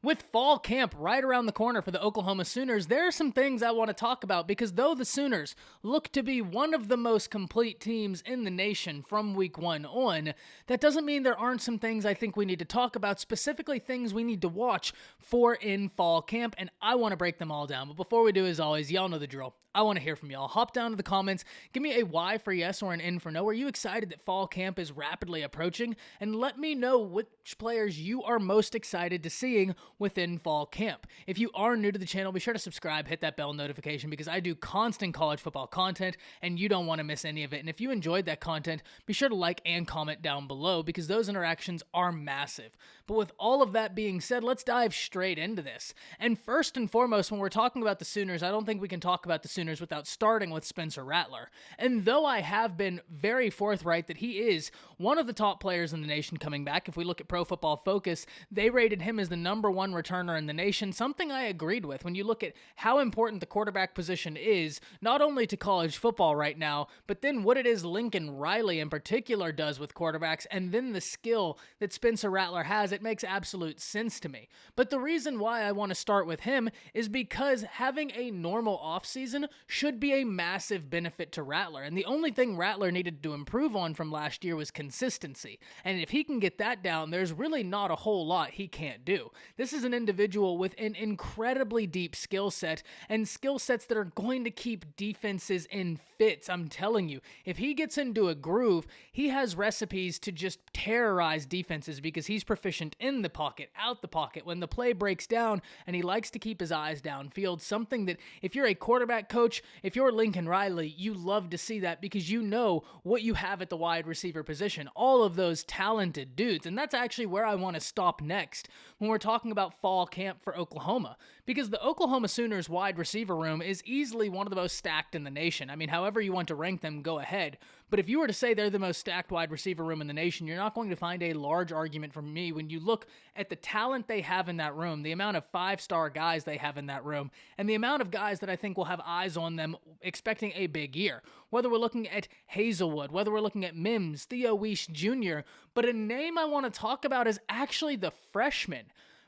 With fall camp right around the corner for the Oklahoma Sooners, there are some things I want to talk about because though the Sooners look to be one of the most complete teams in the nation from week one on, that doesn't mean there aren't some things I think we need to talk about, specifically things we need to watch for in fall camp, and I want to break them all down. But before we do, as always, y'all know the drill. I want to hear from y'all. Hop down to the comments, give me a Y for yes or an N for no. Are you excited that fall camp is rapidly approaching? And let me know which players you are most excited to seeing within fall camp. If you are new to the channel, be sure to subscribe, hit that bell notification because I do constant college football content and you don't want to miss any of it. And if you enjoyed that content, be sure to like and comment down below because those interactions are massive. But with all of that being said, let's dive straight into this. And first and foremost, when we're talking about the Sooners, I don't think we can talk about the Sooners without starting with Spencer Rattler. And though I have been very forthright that he is one of the top players in the nation coming back, if we look at Pro Football Focus, they rated him as the #1 returner in the nation, something I agreed with when you look at how important the quarterback position is, not only to college football right now, but then what it is Lincoln Riley in particular does with quarterbacks, and then the skill that Spencer Rattler has, it makes absolute sense to me. But the reason why I want to start with him is because having a normal offseason should be a massive benefit to Rattler, and the only thing Rattler needed to improve on from last year was consistency, and if he can get that down, there's really not a whole lot he can't do. This is an individual with an incredibly deep skill set, and skill sets that are going to keep defenses in fits. I'm telling you, if he gets into a groove, he has recipes to just terrorize defenses because he's proficient in the pocket, out the pocket, when the play breaks down, and he likes to keep his eyes downfield, something that if you're a quarterback coach, if you're Lincoln Riley, you love to see that because you know what you have at the wide receiver position, all of those talented dudes, and that's actually where I want to stop next when we're talking about fall camp for Oklahoma, because the Oklahoma Sooners wide receiver room is easily one of the most stacked in the nation. I mean, however you want to rank them, go ahead, but if you were to say they're the most stacked wide receiver room in the nation, you're not going to find a large argument from me when you look at the talent they have in that room, the amount of five-star guys they have in that room, and the amount of guys that I think will have eyes on them expecting a big year. Whether we're looking at Hazelwood, whether we're looking at Mims, Theo Weiss Jr., but a name I want to talk about is actually the freshman,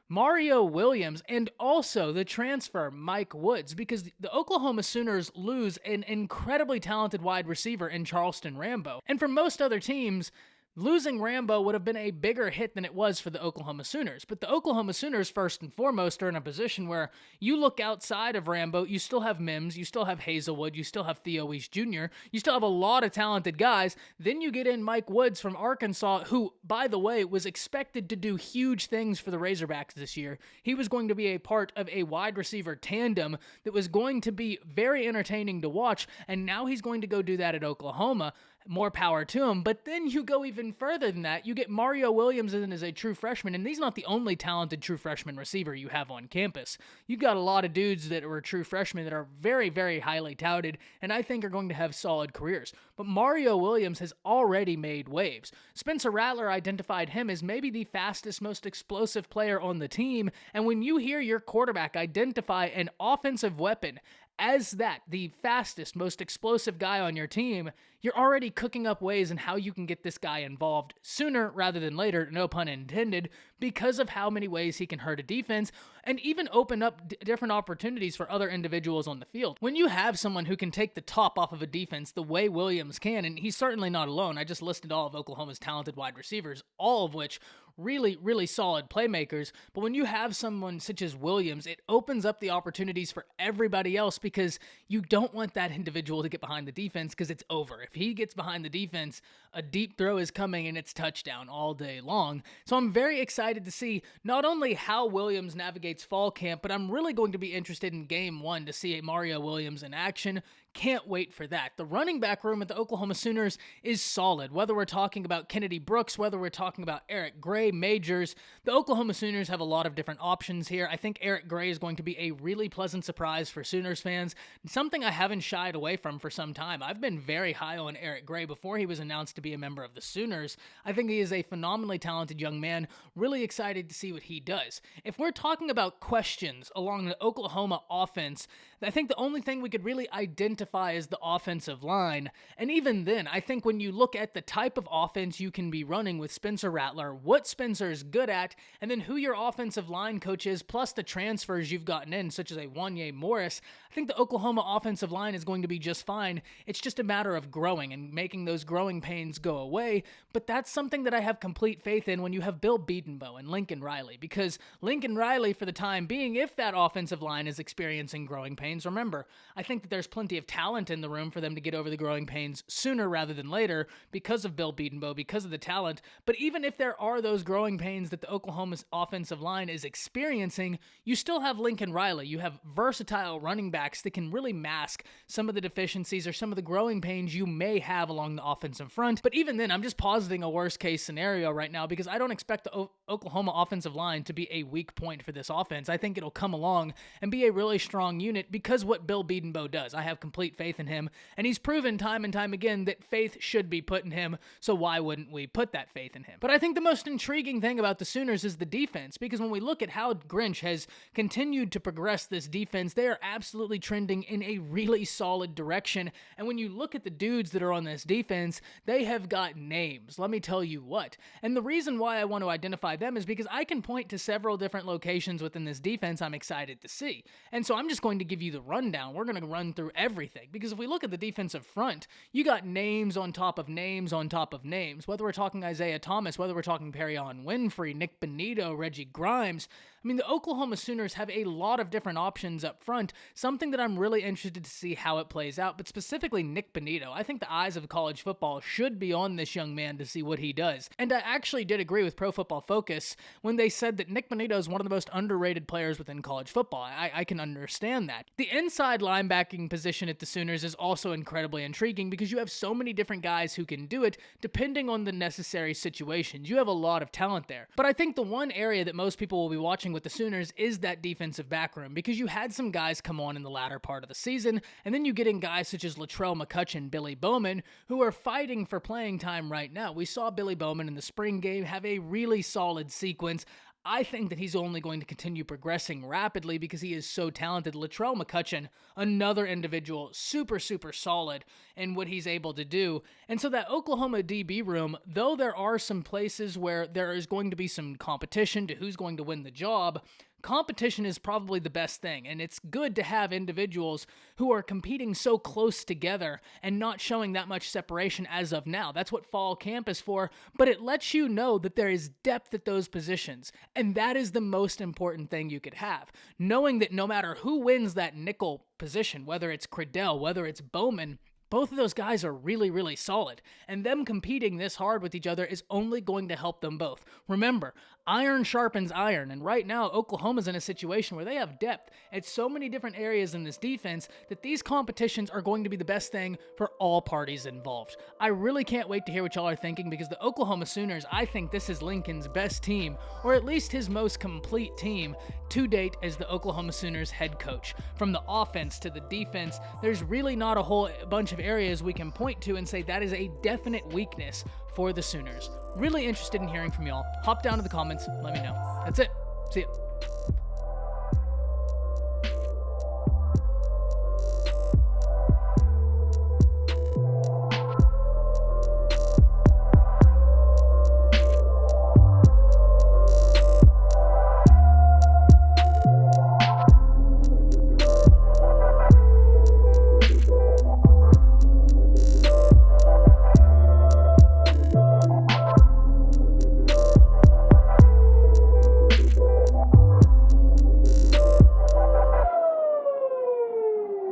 Mario Williams, and also the transfer, Mike Woods, because the Oklahoma Sooners lose an incredibly talented wide receiver in Charleston Rambo. And for most other teams, losing Rambo would have been a bigger hit than it was for the Oklahoma Sooners. But the Oklahoma Sooners, first and foremost, are in a position where you look outside of Rambo, you still have Mims, you still have Hazelwood, you still have Theo Weiss Jr., you still have a lot of talented guys. Then you get in Mike Woods from Arkansas, who, by the way, was expected to do huge things for the Razorbacks this year. He was going to be a part of a wide receiver tandem that was going to be very entertaining to watch, and now he's going to go do that at Oklahoma. More power to him. But then you go even further than that. You get Mario Williams in as a true freshman, and he's not the only talented true freshman receiver you have on campus. You've got a lot of dudes that were true freshmen that are very, very highly touted, and I think are going to have solid careers. But Mario Williams has already made waves. Spencer Rattler identified him as maybe the fastest, most explosive player on the team, and when you hear your quarterback identify an offensive weapon as that, the fastest, most explosive guy on your team, you're already cooking up ways in how you can get this guy involved sooner rather than later, no pun intended, because of how many ways he can hurt a defense and even open up different opportunities for other individuals on the field. When you have someone who can take the top off of a defense the way Williams can, and he's certainly not alone, I just listed all of Oklahoma's talented wide receivers, all of which really, really solid playmakers, but when you have someone such as Williams, it opens up the opportunities for everybody else because you don't want that individual to get behind the defense because it's over. If he gets behind the defense, a deep throw is coming and it's touchdown all day long. So I'm very excited to see not only how Williams navigates fall camp, but I'm really going to be interested in game one to see Mario Williams in action. Can't wait for that. The running back room at the Oklahoma Sooners is solid. Whether we're talking about Kennedy Brooks, whether we're talking about Eric Gray, Majors, the Oklahoma Sooners have a lot of different options here. I think Eric Gray is going to be a really pleasant surprise for Sooners fans, something I haven't shied away from for some time. I've been very high on Eric Gray before he was announced to be a member of the Sooners. I think he is a phenomenally talented young man, really excited to see what he does. If we're talking about questions along the Oklahoma offense, I think the only thing we could really identify identify as the offensive line. And even then, I think when you look at the type of offense you can be running with Spencer Rattler, what Spencer is good at, and then who your offensive line coach is, plus the transfers you've gotten in, such as a Wanya Morris, I think the Oklahoma offensive line is going to be just fine. It's just a matter of growing and making those growing pains go away. But that's something that I have complete faith in when you have Bill Bedenbaugh and Lincoln Riley, because Lincoln Riley, for the time being, if that offensive line is experiencing growing pains, remember, I think that there's plenty of talent in the room for them to get over the growing pains sooner rather than later because of Bill Bedenbaugh, because of the talent. But even if there are those growing pains that the Oklahoma's offensive line is experiencing, you still have Lincoln Riley. You have versatile running backs that can really mask some of the deficiencies or some of the growing pains you may have along the offensive front. But even then, I'm just positing a worst case scenario right now because I don't expect the Oklahoma offensive line to be a weak point for this offense. I think it'll come along and be a really strong unit because what Bill Bedenbaugh does. I have complete faith in him, and he's proven time and time again that faith should be put in him, so why wouldn't we put that faith in him? But I think the most intriguing thing about the Sooners is the defense, because when we look at how Grinch has continued to progress this defense, they are absolutely trending in a really solid direction, and when you look at the dudes that are on this defense, they have got names, let me tell you what. And the reason why I want to identify them is because I can point to several different locations within this defense I'm excited to see. And so I'm just going to give you the rundown. We're going to run through everything, because if we look at the defensive front, you got names on top of names on top of names, whether we're talking Isaiah Thomas, whether we're talking Perion Winfrey, Nick Benito, Reggie Grimes. I mean, the Oklahoma Sooners have a lot of different options up front, something that I'm really interested to see how it plays out, but specifically Nick Benito. I think the eyes of college football should be on this young man to see what he does. And I actually did agree with Pro Football Focus when they said that Nick Benito is one of the most underrated players within college football. I can understand that. The inside linebacking position at the Sooners is also incredibly intriguing because you have so many different guys who can do it depending on the necessary situations. You have a lot of talent there. But I think the one area that most people will be watching with the Sooners is that defensive backroom, because you had some guys come on in the latter part of the season, and then you get in guys such as Latrell McCutcheon, Billy Bowman, who are fighting for playing time right now. We saw Billy Bowman in the spring game have a really solid sequence. I think that he's only going to continue progressing rapidly because he is so talented. Latrell McCutcheon, another individual, super solid in what he's able to do. And so that Oklahoma DB room, though there are some places where there is going to be some competition to who's going to win the job, competition is probably the best thing, and it's good to have individuals who are competing so close together and not showing that much separation as of now. That's what fall camp is for, but it lets you know that there is depth at those positions, and that is the most important thing you could have. Knowing that no matter who wins that nickel position, whether it's Credell, whether it's Bowman, both of those guys are really solid, and them competing this hard with each other is only going to help them both. Remember, iron sharpens iron, and right now Oklahoma's in a situation where they have depth at so many different areas in this defense that these competitions are going to be the best thing for all parties involved. I really can't wait to hear what y'all are thinking, because the Oklahoma Sooners, I think this is Lincoln's best team, or at least his most complete team to date as the Oklahoma Sooners head coach. From the offense to the defense, there's really not a whole bunch of areas we can point to and say that is a definite weakness for the Sooners. Really interested in hearing from y'all. Hop down to the comments, let me know. That's it. See ya.